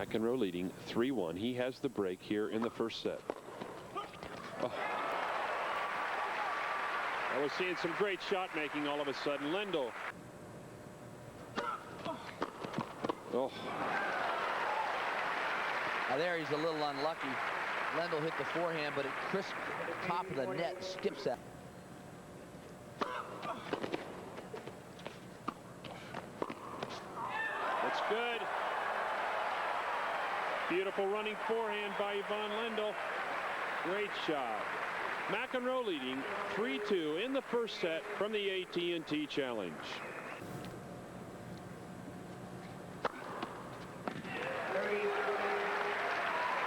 McEnroe leading 3-1. He has the break here in the first set. Oh. I was seeing some great shot making all of a sudden. Lendl. Oh. Now there he's a little unlucky. Lendl hit the forehand, but it crisped the top of the net, skips out. That's good. Beautiful running forehand by Ivan Lendl. Great shot. McEnroe leading 3-2 in the first set from the AT&T Challenge.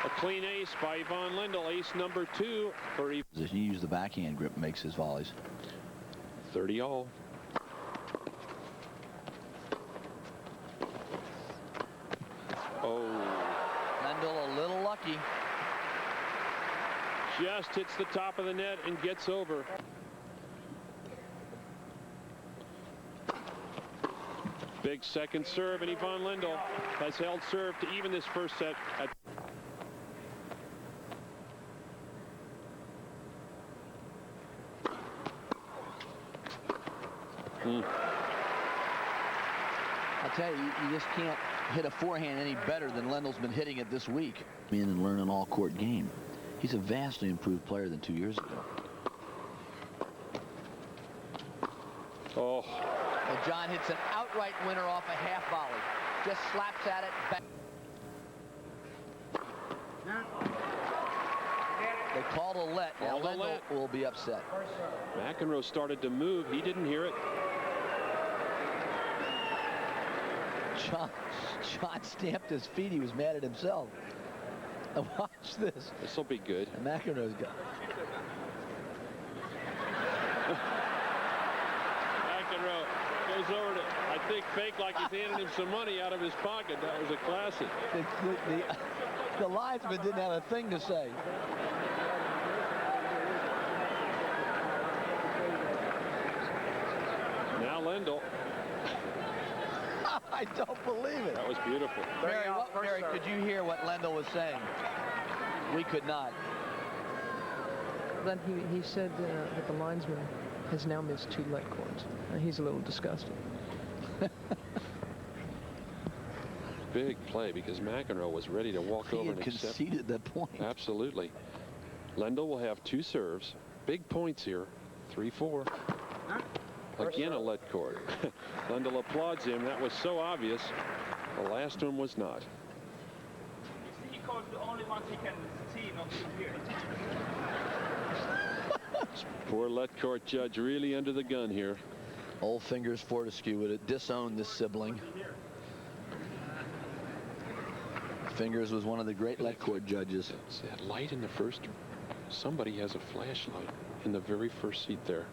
A clean ace by Ivan Lendl, ace number 2 for Ivan. He used the backhand grip, makes his volleys. 30 all. Oh. Lendl a little lucky. Just hits the top of the net and gets over. Big second serve, and Ivan Lendl has held serve to even this first set at I'll tell you, you just can't hit a forehand any better than Lendl's been hitting it this week. In and learn an all-court game. He's a vastly improved player than 2 years ago. Oh. Well, John hits an outright winner off a half volley. Just slaps at it. Back. They called a let. Now Lendl will be upset. McEnroe started to move. He didn't hear it. John stamped his feet. He was mad at himself. Now watch this. This will be good. And McEnroe's got. McEnroe goes over to, I think, fake like he's handing him some money out of his pocket. That was a classic. The linesman didn't have a thing to say. Now Lendl. I don't believe it. That was beautiful. Mary, could you hear what Lendl was saying? We could not. Then he said that the linesman has now missed 2 let cords. He's a little disgusted. Big play because McEnroe was ready to walk over and accept. He conceded that point. Absolutely. Lendl will have 2 serves. Big points here. 3-4. Again, a let cord. Lendl applauds him. That was so obvious. The last one was not. He calls the only ones he can see, not hear. Poor let court judge really under the gun here. Old fingers Fortescue would have disowned this sibling. Fingers was one of the great let court judges. It's that light in the first. Somebody has a flashlight in the very first seat there.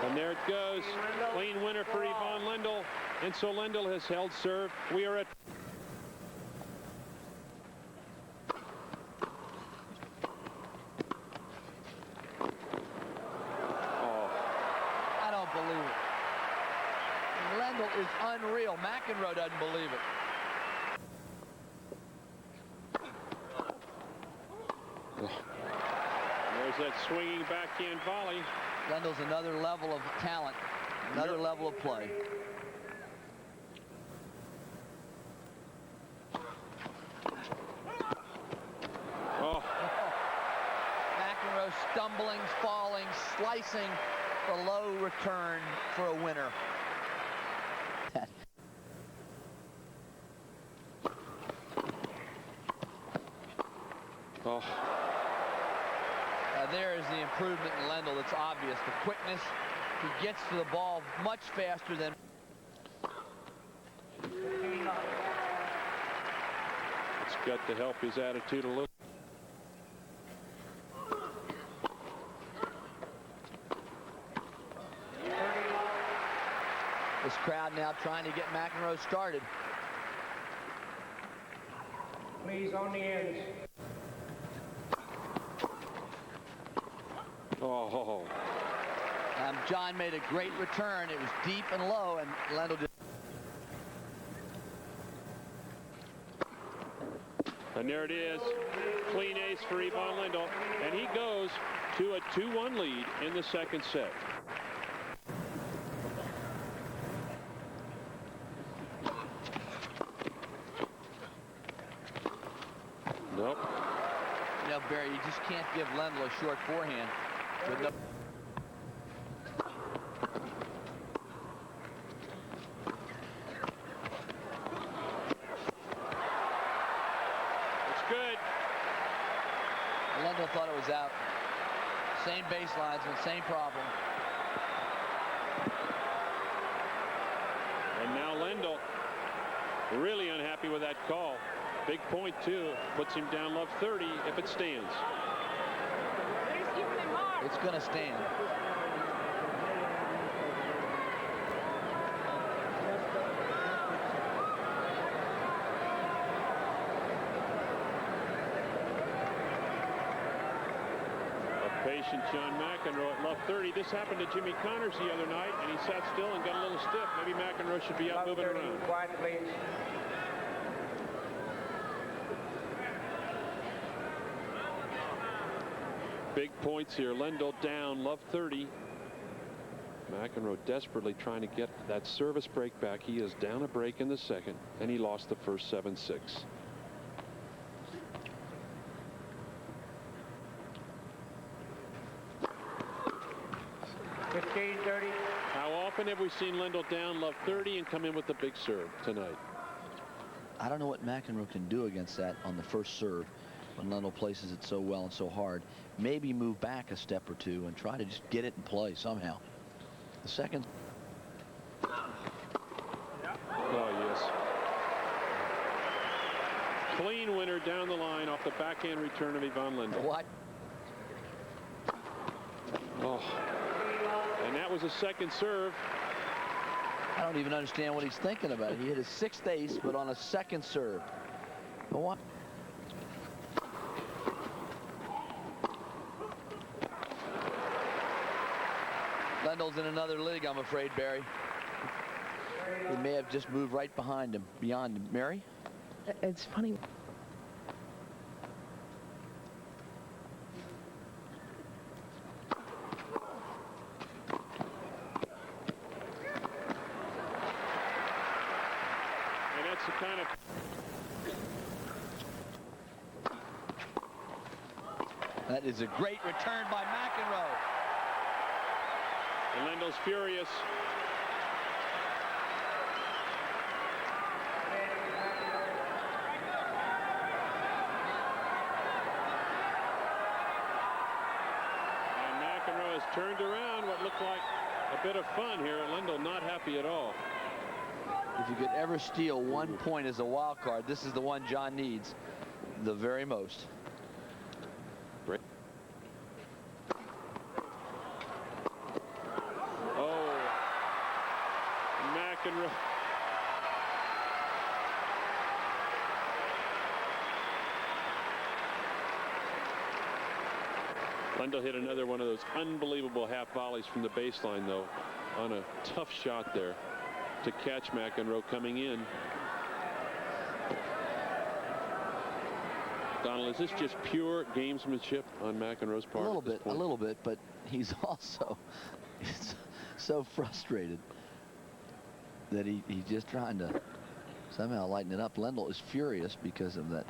And there it goes. Clean winner for Ivan Lendl. And so Lendl has held serve. We are at I don't believe it. Lendl is unreal. McEnroe doesn't believe it. There's that swinging backhand volley. Lendl's another level of talent, another level of play. Oh. McEnroe stumbling, falling, slicing the low return for a winner. Oh. There is the improvement in Lendl that's obvious. The quickness, he gets to the ball much faster than. It's got to help his attitude a little. This crowd now trying to get McEnroe started. Please, on the ends. Oh. John made a great return. It was deep and low, and Lendl did. And there it is. Clean ace for Ivan Lendl. And he goes to a 2-1 lead in the second set. Nope. You know, Barry, you just can't give Lendl a short forehand with no. It's good. Lendl thought it was out. Same baselines, same problem. And now Lendl really unhappy with that call. Big point, too. Puts him down love 30 if it stands. It's going to stand. A patient John McEnroe at love 30. This happened to Jimmy Connors the other night, and he sat still and got a little stiff. Maybe McEnroe should be out moving around. Quiet, please. Big points here. Lendl down, love 30. McEnroe desperately trying to get that service break back. He is down a break in the second, and he lost the first 7-6. How often have we seen Lendl down love 30 and come in with the big serve tonight? I don't know what McEnroe can do against that on the first serve when Lendl places it so well and so hard. Maybe move back a step or two and try to just get it in play somehow. The second. Oh, yes. Clean winner down the line off the backhand return of Ivan Lendl. What? Oh. And that was a second serve. I don't even understand what he's thinking about. He hit his 6th ace, but on a second serve. What? Lendl's in another league, I'm afraid, Barry. He may have just moved right behind him, beyond him. Mary? It's funny. And that's the kind of... That is a great return by McEnroe. And Lendl's furious. And McEnroe has turned around what looked like a bit of fun here. Lendl not happy at all. If you could ever steal 1 point as a wild card, this is the one John needs the very most. McEnroe. Lendl hit another one of those unbelievable half volleys from the baseline, though, on a tough shot there to catch McEnroe coming in. Donald, is this just pure gamesmanship on McEnroe's part? A little bit, but he's also so frustrated that he's just trying to somehow lighten it up. Lendl is furious because of that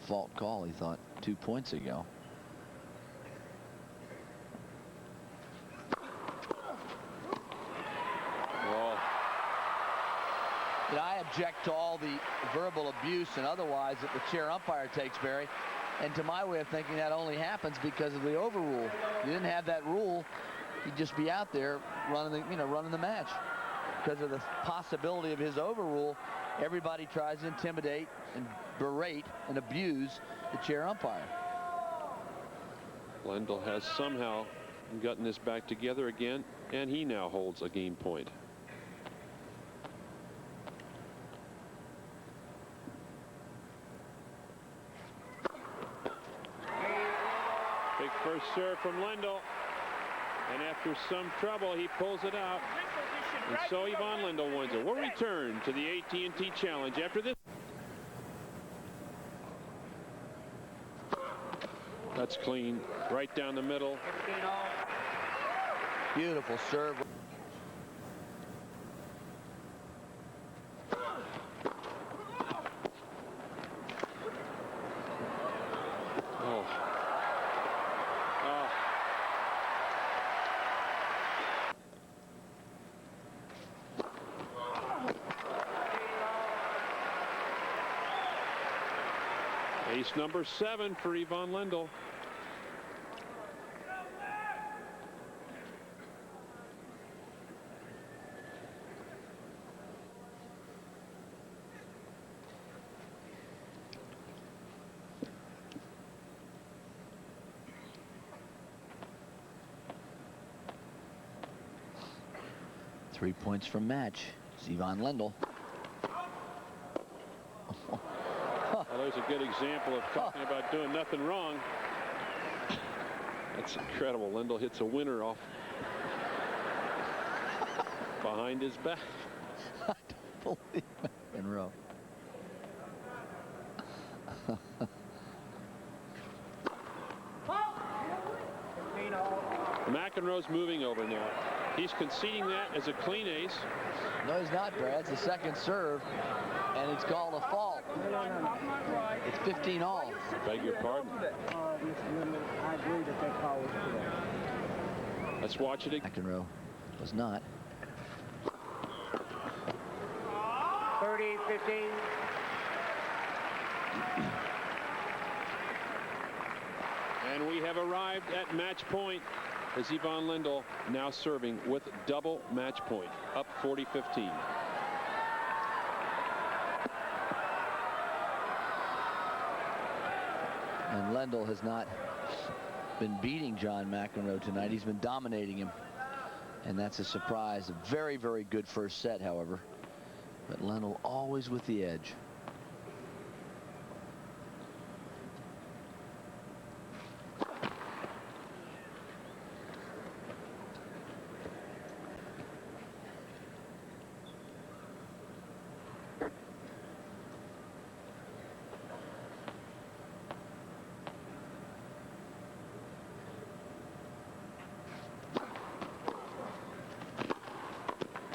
fault call he thought 2 points ago. Oh. You know, I object to all the verbal abuse and otherwise that the chair umpire takes, Barry. And to my way of thinking, that only happens because of the overrule. You didn't have that rule, he'd just be out there running the match. Because of the possibility of his overrule, everybody tries to intimidate and berate and abuse the chair umpire. Lendl has somehow gotten this back together again, and he now holds a game point. First serve from Lendl. And after some trouble, he pulls it out. And so Ivan Lendl wins it. We'll return to the AT&T Challenge after this. That's clean. Right down the middle. Beautiful serve. Oh. Ace number 7 for Ivan Lendl. Three points from match. It's Ivan Lendl. Well, there's a good example of talking about doing nothing wrong. That's incredible. Lendl hits a winner off behind his back. I don't believe McEnroe. McEnroe's moving over now. He's conceding that as a clean ace. No, he's not, Brad. It's the second serve, and it's called a fault. It's 15 all. Beg your pardon. I agree that foul was correct. Let's watch it again. McEnroe was not. 30-15. And we have arrived at match point as Ivan Lendl now serving with double match point, up 40-15. And Lendl has not been beating John McEnroe tonight. He's been dominating him. And that's a surprise. A very, very good first set, however. But Lendl always with the edge.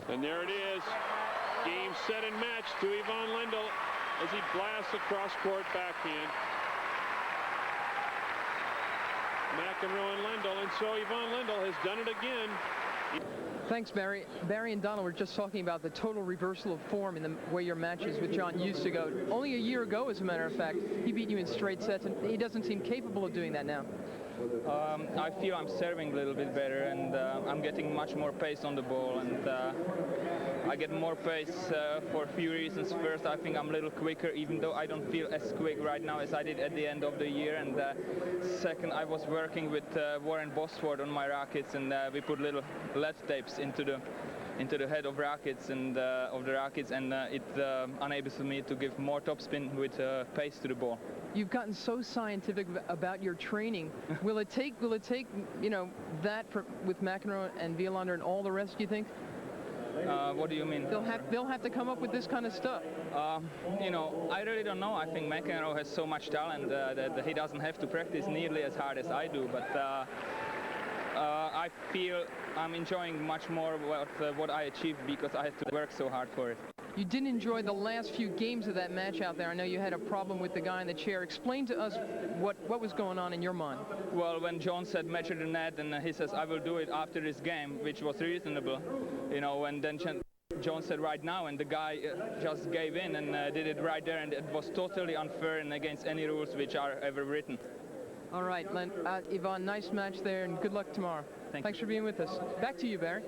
And there it is. Game, set, and match to Ivan Lendl as he blasts a cross-court backhand. McEnroe and Lendl, and so Ivan Lendl has done it again. Thanks, Barry. Barry and Donald were just talking about the total reversal of form in the way your matches with John used to go. Only a year ago, as a matter of fact, he beat you in straight sets, and he doesn't seem capable of doing that now. I feel I'm serving a little bit better, and I'm getting much more pace on the ball, and I get more pace for a few reasons. First, I think I'm a little quicker, even though I don't feel as quick right now as I did at the end of the year. And second, I was working with Warren Bosworth on my rackets, and we put little lead tapes into the head of rackets and it enables me to give more topspin with pace to the ball. You've gotten so scientific about your training. Will it take you know, that with McEnroe and Wielander and all the rest, do you think? What do you mean? They'll have to come up with this kind of stuff. You know, I really don't know. I think McEnroe has so much talent that he doesn't have to practice nearly as hard as I do. But I feel I'm enjoying much more what I achieved because I had to work so hard for it. You didn't enjoy the last few games of that match out there. I know you had a problem with the guy in the chair. Explain to us what was going on in your mind. Well, when John said measure the net, and he says I will do it after this game, which was reasonable, you know, and then John said right now, and the guy just gave in and did it right there, and it was totally unfair and against any rules which are ever written. All right, Ivan, nice match there, and good luck tomorrow. Thanks for being with us. Back to you, Barry.